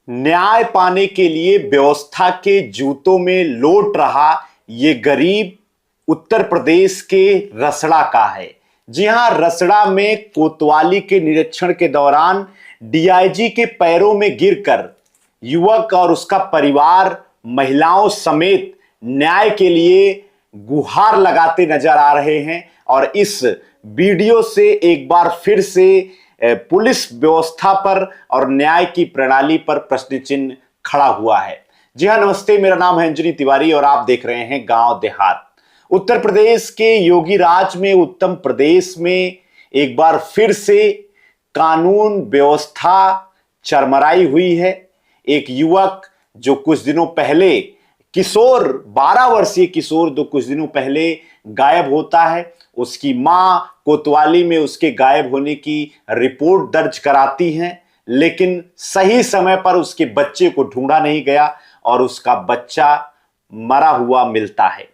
न्याय पाने के लिए व्यवस्था के जूतों में लौट रहा ये गरीब उत्तर प्रदेश के रसड़ा का है। जी हां, रसड़ा में कोतवाली के निरीक्षण के दौरान डीआईजी के पैरों में गिरकर युवक और उसका परिवार महिलाओं समेत न्याय के लिए गुहार लगाते नजर आ रहे हैं। और इस वीडियो से एक बार फिर से पुलिस व्यवस्था पर और न्याय की प्रणाली पर प्रश्न चिन्ह खड़ा हुआ है। जी हां, नमस्ते, मेरा नाम है अंजनी तिवारी और आप देख रहे हैं गांव देहात। उत्तर प्रदेश के योगी राज में, उत्तम प्रदेश में एक बार फिर से कानून व्यवस्था चरमराई हुई है। एक युवक जो कुछ दिनों पहले किशोर 12 वर्षीय किशोर जो कुछ दिनों पहले गायब होता है, उसकी मां कोतवाली में उसके गायब होने की रिपोर्ट दर्ज कराती हैं, लेकिन सही समय पर उसके बच्चे को ढूंढा नहीं गया और उसका बच्चा मरा हुआ मिलता है।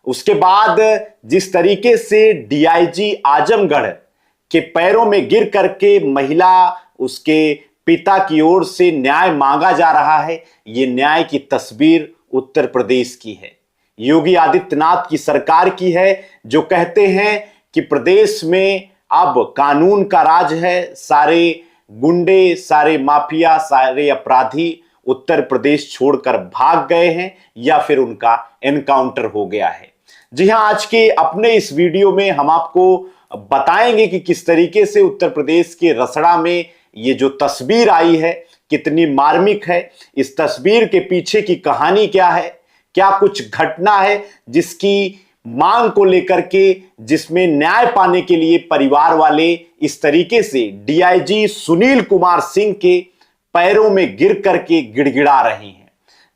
उसके बाद जिस तरीके से डीआईजी आजमगढ़ के पैरों में गिर करके महिला उसके पिता की ओर से न्याय मांगा जा रहा है, ये न्याय की तस्वीर उत्तर प्रदेश की है, योगी आदित्यनाथ की सरकार की है, जो कहते हैं कि प्रदेश में अब कानून का राज है। सारे गुंडे, सारे माफिया, सारे अपराधी उत्तर प्रदेश छोड़कर भाग गए हैं या फिर उनका एनकाउंटर हो गया है। जी हां, आज के अपने इस वीडियो में हम आपको बताएंगे कि किस तरीके से उत्तर प्रदेश के रसड़ा में ये जो तस्वीर आई है कितनी मार्मिक है, इस तस्वीर के पीछे की कहानी क्या है, क्या कुछ घटना है जिसकी मांग को लेकर के, जिसमें न्याय पाने के लिए परिवार वाले इस तरीके से डीआईजी सुनील कुमार सिंह के पैरों में गिर करके गिड़गिड़ा रहे हैं।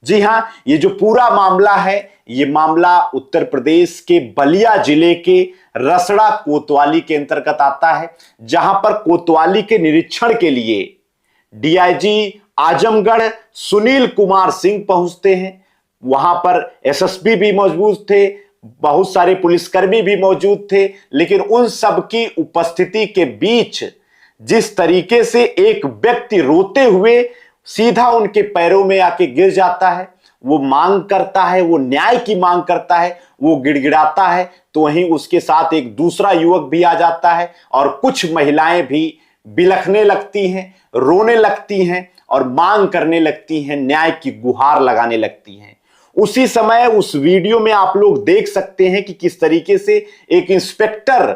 जी हां, ये जो पूरा मामला है, ये मामला उत्तर प्रदेश के बलिया जिले के रसड़ा कोतवाली के अंतर्गत आता है, जहां पर कोतवाली के निरीक्षण के लिए डीआईजी आजमगढ़ सुनील कुमार सिंह पहुंचते हैं। वहां पर एसएसपी भी मौजूद थे, बहुत सारे पुलिसकर्मी भी मौजूद थे, लेकिन उन सब की उपस्थिति के बीच जिस तरीके से एक व्यक्ति रोते हुए सीधा उनके पैरों में आके गिर जाता है, वो मांग करता है, वो न्याय की मांग करता है, वो गिड़गिड़ाता है, तो वहीं उसके साथ एक दूसरा युवक भी आ जाता है और कुछ महिलाएं भी बिलखने लगती हैं, रोने लगती हैं और मांग करने लगती हैं, न्याय की गुहार लगाने लगती हैं। उसी समय उस वीडियो में आप लोग देख सकते हैं कि किस तरीके से एक इंस्पेक्टर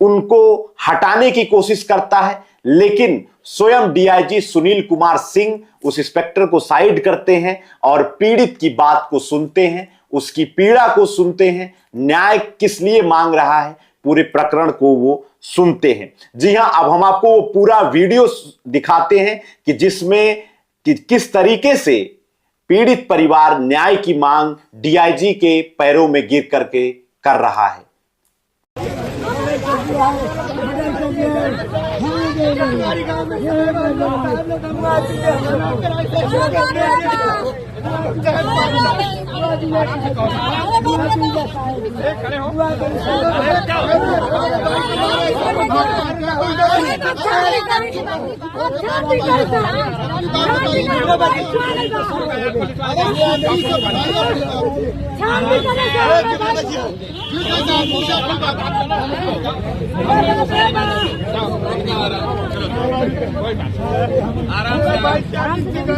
उनको हटाने की कोशिश करता है, लेकिन स्वयं डीआईजी सुनील कुमार सिंह उस इंस्पेक्टर को साइड करते हैं और पीड़ित की बात को सुनते हैं, उसकी पीड़ा को सुनते हैं, न्याय किस लिए मांग रहा है, पूरे प्रकरण को वो सुनते हैं। जी हां, अब हम आपको वो पूरा वीडियो दिखाते हैं कि जिसमें किस तरीके से पीड़ित परिवार न्याय की मांग डीआईजी के पैरों में गिर करके कर रहा है।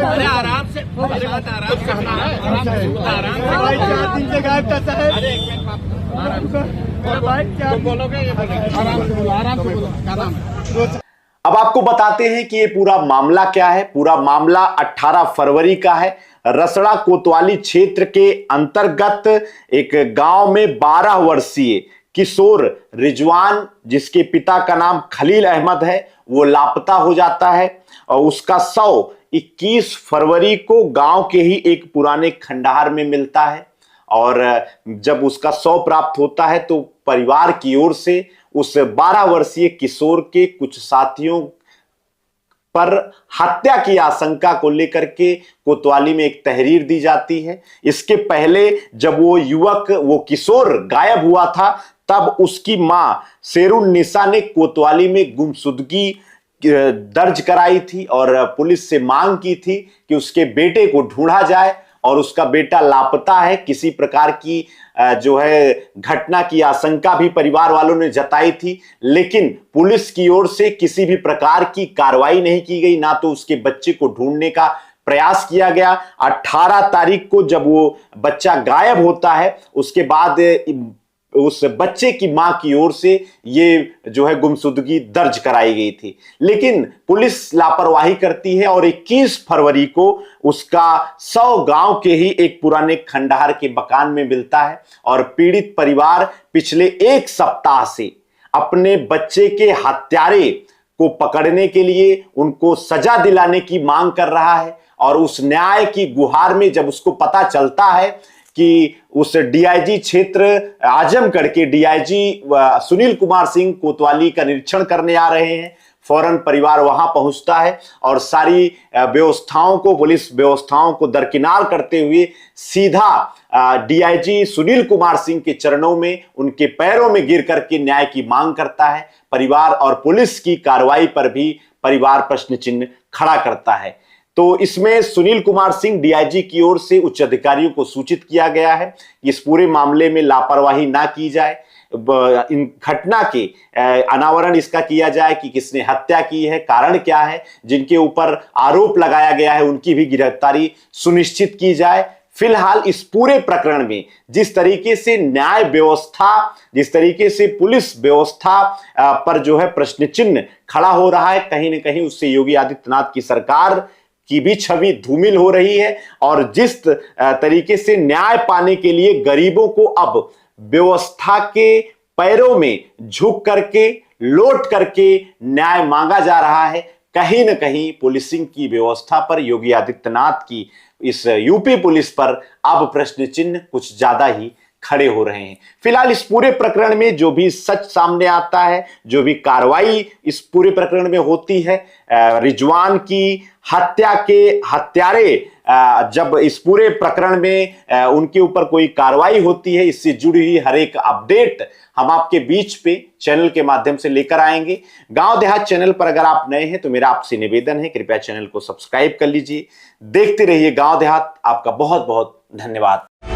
अरे आराम से गायब करता है। अब आपको बताते हैं कि ये पूरा मामला क्या है। पूरा मामला 18 फरवरी का है। रसड़ा कोतवाली क्षेत्र के अंतर्गत एक गांव में 12 वर्षीय किशोर रिजवान, जिसके पिता का नाम खलील अहमद है, वो लापता हो जाता है और उसका शव 21 फरवरी को गांव के ही एक पुराने खंडहर में मिलता है। और जब उसका शव प्राप्त होता है तो परिवार की ओर से उस 12 वर्षीय किशोर के कुछ साथियों पर हत्या की आशंका को लेकर के कोतवाली में एक तहरीर दी जाती है। इसके पहले जब वो किशोर गायब हुआ था, तब उसकी मां शेरुन्निसा ने कोतवाली में गुमशुदगी दर्ज कराई थी और पुलिस से मांग की थी कि उसके बेटे को ढूंढा जाए, और उसका बेटा लापता है। किसी प्रकार की जो है घटना की आशंका भी परिवार वालों ने जताई थी, लेकिन पुलिस की ओर से किसी भी प्रकार की कार्रवाई नहीं की गई, ना तो उसके बच्चे को ढूंढने का प्रयास किया गया। 18 तारीख को जब वो बच्चा गायब होता है, उसके बाद उस बच्चे की मां की ओर से ये जो है गुमशुदगी दर्ज कराई गई थी, लेकिन पुलिस लापरवाही करती है और 21 फरवरी को उसका 100 गांव के ही एक पुराने खंडहर के मकान में मिलता है। और पीड़ित परिवार पिछले 1 सप्ताह से अपने बच्चे के हत्यारे को पकड़ने के लिए उनको सजा दिलाने की मांग कर रहा है। और उस न्याय की गुहार में जब उसको पता चलता है कि उस डीआईजी क्षेत्र आजमगढ़ के डीआईजी सुनील कुमार सिंह कोतवाली का निरीक्षण करने आ रहे हैं, फौरन परिवार वहां पहुंचता है और सारी व्यवस्थाओं को, पुलिस व्यवस्थाओं को दरकिनार करते हुए सीधा डीआईजी सुनील कुमार सिंह के चरणों में, उनके पैरों में गिर करके न्याय की मांग करता है। परिवार और पुलिस की कार्रवाई पर भी परिवार प्रश्न चिन्ह खड़ा करता है। तो इसमें सुनील कुमार सिंह डीआईजी की ओर से उच्च अधिकारियों को सूचित किया गया है कि इस पूरे मामले में लापरवाही ना की जाए, इन घटना के अनावरण इसका किया जाए कि किसने हत्या की है, कारण क्या है, जिनके ऊपर आरोप लगाया गया है उनकी भी गिरफ्तारी सुनिश्चित की जाए। फिलहाल इस पूरे प्रकरण में जिस तरीके से न्याय व्यवस्था, जिस तरीके से पुलिस व्यवस्था पर जो है प्रश्न चिन्ह खड़ा हो रहा है, कहीं ना कहीं उससे योगी आदित्यनाथ की सरकार की भी छवि धूमिल हो रही है। और जिस तरीके से न्याय पाने के लिए गरीबों को अब व्यवस्था के पैरों में झुक करके, लौट करके न्याय मांगा जा रहा है, कहीं ना कहीं पुलिसिंग की व्यवस्था पर, योगी आदित्यनाथ की इस यूपी पुलिस पर अब प्रश्न चिन्ह कुछ ज्यादा ही खड़े हो रहे हैं। फिलहाल इस पूरे प्रकरण में जो भी सच सामने आता है, जो भी कार्रवाई इस पूरे प्रकरण में होती है, रिजवान की हत्या के हत्यारे जब इस पूरे प्रकरण में उनके ऊपर कोई कार्रवाई होती है, इससे जुड़ी हुई हर एक अपडेट हम आपके बीच पे चैनल के माध्यम से लेकर आएंगे। गांव देहात चैनल पर अगर आप नए हैं तो मेरा आपसे निवेदन है, कृपया चैनल को सब्सक्राइब कर लीजिए। देखते रहिए गांव देहात। आपका बहुत बहुत धन्यवाद।